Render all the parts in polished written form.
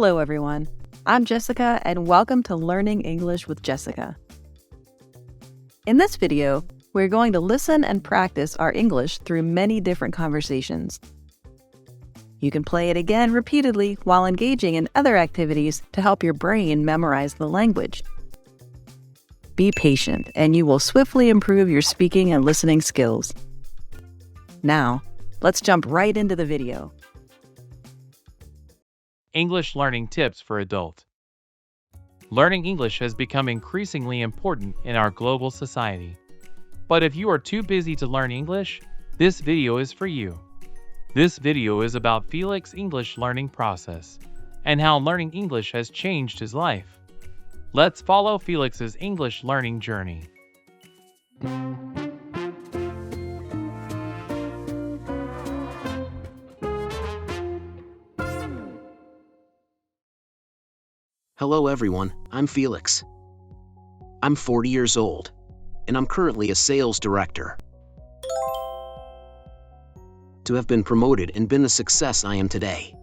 Hello, everyone. I'm Jessica, and welcome to Learning English with Jessica. In this video, we're going to listen and practice our English through many different conversations. You can play it again repeatedly while engaging in other activities to help your brain memorize the language. Be patient, and you will swiftly improve your speaking and listening skills. Now, let's jump right into the video. English learning tips for adults. Learning English has become increasingly important in our global society. But if you are too busy to learn English, this video is for you. This video is about Felix's English learning process and how learning English has changed his life. Let's follow Felix's English learning journey. Hello everyone, I'm Felix. I'm 40 years old, and I'm currently a sales director. To have been promoted and been the success I am today,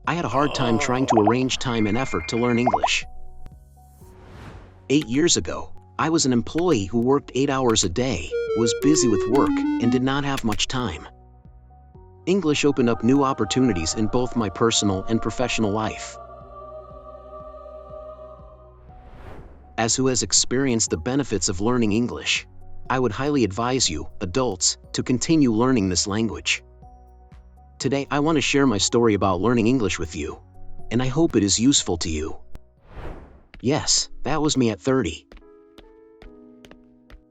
I had a hard time trying to arrange time and effort to learn English. 8 years ago, I was an employee who worked 8 hours a day, was busy with work, and did not have much time. English opened up new opportunities in both my personal and professional life. As who has experienced the benefits of learning English, I would highly advise you, adults, to continue learning this language. Today I want to share my story about learning English with you, and I hope it is useful to you. Yes, that was me at 30.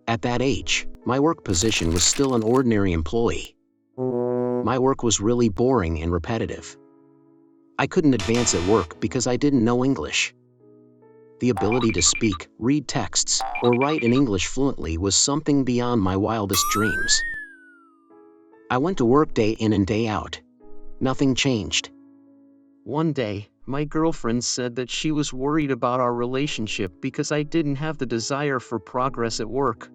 At that age, my work position was still an ordinary employee. My work was really boring and repetitive. I couldn't advance at work because I didn't know English. The ability to speak, read texts, or write in English fluently was something beyond my wildest dreams. I went to work day in and day out. Nothing changed. One day, my girlfriend said that she was worried about our relationship because I didn't have the desire for progress at work.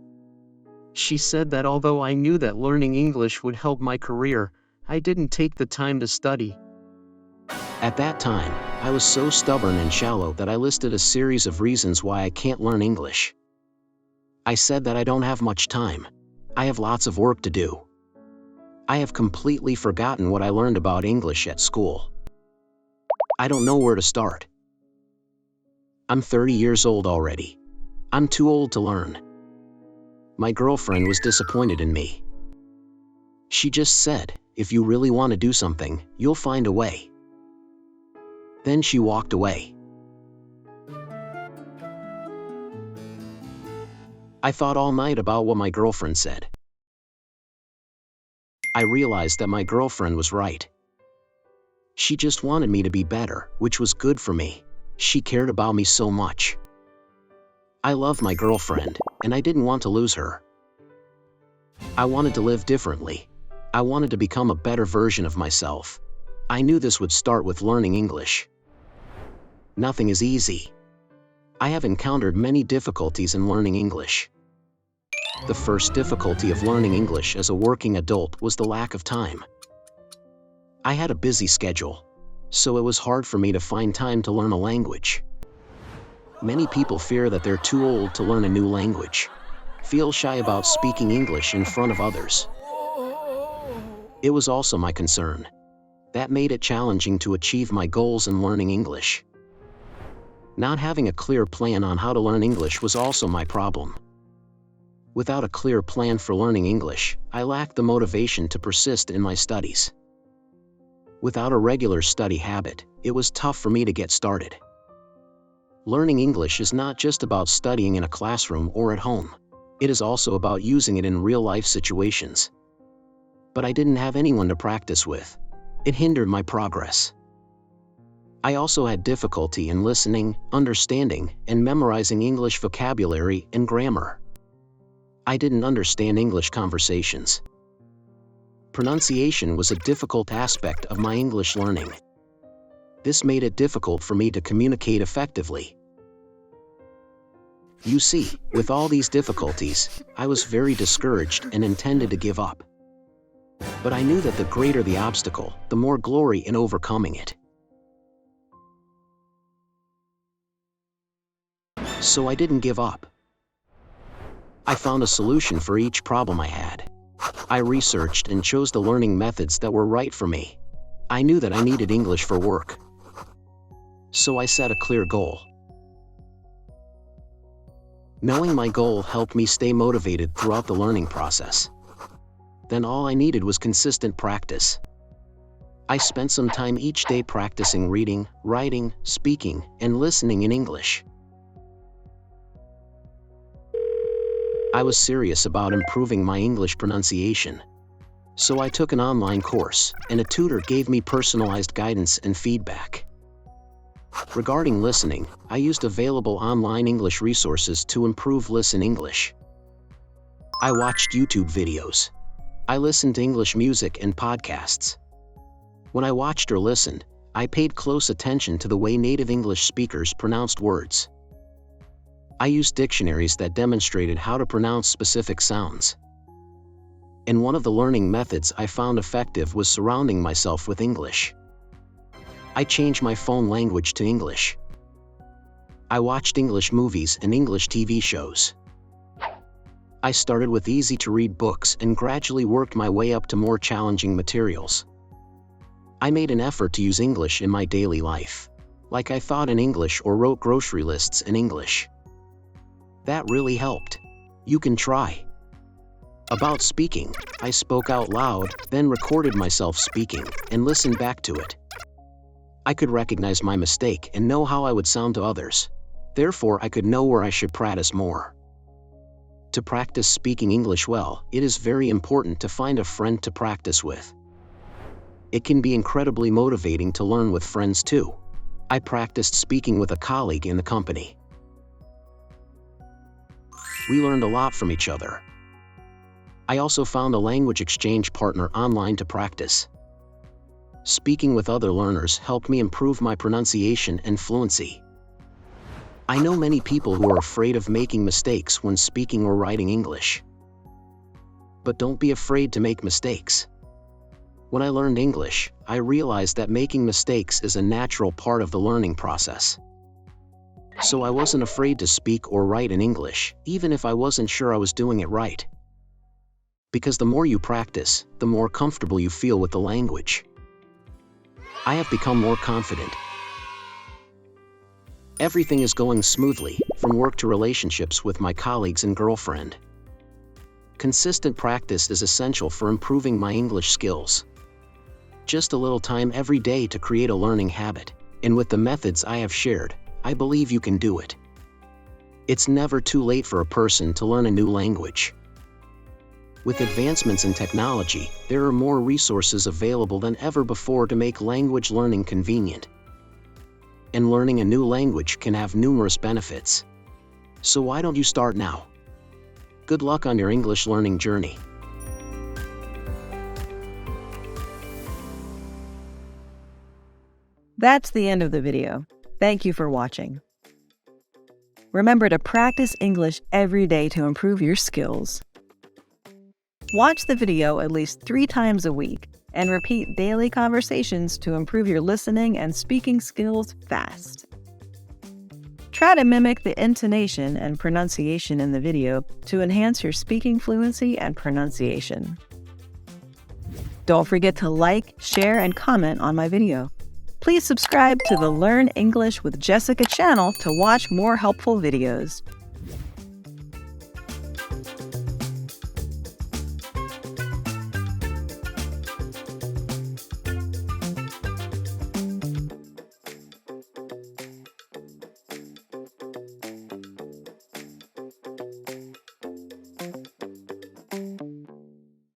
She said that although I knew that learning English would help my career, I didn't take the time to study. At that time, I was so stubborn and shallow that I listed a series of reasons why I can't learn English. I said that I don't have much time. I have lots of work to do. I have completely forgotten what I learned about English at school. I don't know where to start. I'm 30 years old already. I'm too old to learn. My girlfriend was disappointed in me. She just said, if you really want to do something, you'll find a way. Then she walked away. I thought all night about what my girlfriend said. I realized that my girlfriend was right. She just wanted me to be better, which was good for me. She cared about me so much. I loved my girlfriend, and I didn't want to lose her. I wanted to live differently. I wanted to become a better version of myself. I knew this would start with learning English. Nothing is easy. I have encountered many difficulties in learning English. The first difficulty of learning English as a working adult was the lack of time. I had a busy schedule, so it was hard for me to find time to learn a language. Many people fear that they're too old to learn a new language, feel shy about speaking English in front of others. It was also my concern. That made it challenging to achieve my goals in learning English. Not having a clear plan on how to learn English was also my problem. Without a clear plan for learning English, I lacked the motivation to persist in my studies. Without a regular study habit, it was tough for me to get started. Learning English is not just about studying in a classroom or at home. It is also about using it in real-life situations. But I didn't have anyone to practice with. It hindered my progress. I also had difficulty in listening, understanding, and memorizing English vocabulary and grammar. I didn't understand English conversations. Pronunciation was a difficult aspect of my English learning. This made it difficult for me to communicate effectively. You see, with all these difficulties, I was very discouraged and intended to give up. But I knew that the greater the obstacle, the more glory in overcoming it. So I didn't give up. I found a solution for each problem I had. I researched and chose the learning methods that were right for me. I knew that I needed English for work. So I set a clear goal. Knowing my goal helped me stay motivated throughout the learning process. Then all I needed was consistent practice. I spent some time each day practicing reading, writing, speaking, and listening in English. I was serious about improving my English pronunciation. So I took an online course, and a tutor gave me personalized guidance and feedback. Regarding listening, I used available online English resources to improve Listen English. I watched YouTube videos. I listened to English music and podcasts. When I watched or listened, I paid close attention to the way native English speakers pronounced words. I used dictionaries that demonstrated how to pronounce specific sounds. And one of the learning methods I found effective was surrounding myself with English. I changed my phone language to English. I watched English movies and English TV shows. I started with easy-to-read books and gradually worked my way up to more challenging materials. I made an effort to use English in my daily life, like I thought in English or wrote grocery lists in English. That really helped. You can try. About speaking, I spoke out loud, then recorded myself speaking, and listened back to it. I could recognize my mistake and know how I would sound to others. Therefore, I could know where I should practice more. To practice speaking English well, it is very important to find a friend to practice with. It can be incredibly motivating to learn with friends too. I practiced speaking with a colleague in the company. We learned a lot from each other. I also found a language exchange partner online to practice. Speaking with other learners helped me improve my pronunciation and fluency. I know many people who are afraid of making mistakes when speaking or writing English. But don't be afraid to make mistakes. When I learned English, I realized that making mistakes is a natural part of the learning process. So I wasn't afraid to speak or write in English, even if I wasn't sure I was doing it right. Because the more you practice, the more comfortable you feel with the language. I have become more confident. Everything is going smoothly, from work to relationships with my colleagues and girlfriend. Consistent practice is essential for improving my English skills. Just a little time every day to create a learning habit, and with the methods I have shared, I believe you can do it. It's never too late for a person to learn a new language. With advancements in technology, there are more resources available than ever before to make language learning convenient. And learning a new language can have numerous benefits. So why don't you start now? Good luck on your English learning journey. That's the end of the video. Thank you for watching. Remember to practice English every day to improve your skills. Watch the video at least 3 times a week and repeat daily conversations to improve your listening and speaking skills fast. Try to mimic the intonation and pronunciation in the video to enhance your speaking fluency and pronunciation. Don't forget to like, share, and comment on my video. Please subscribe to the Learn English with Jessica channel to watch more helpful videos.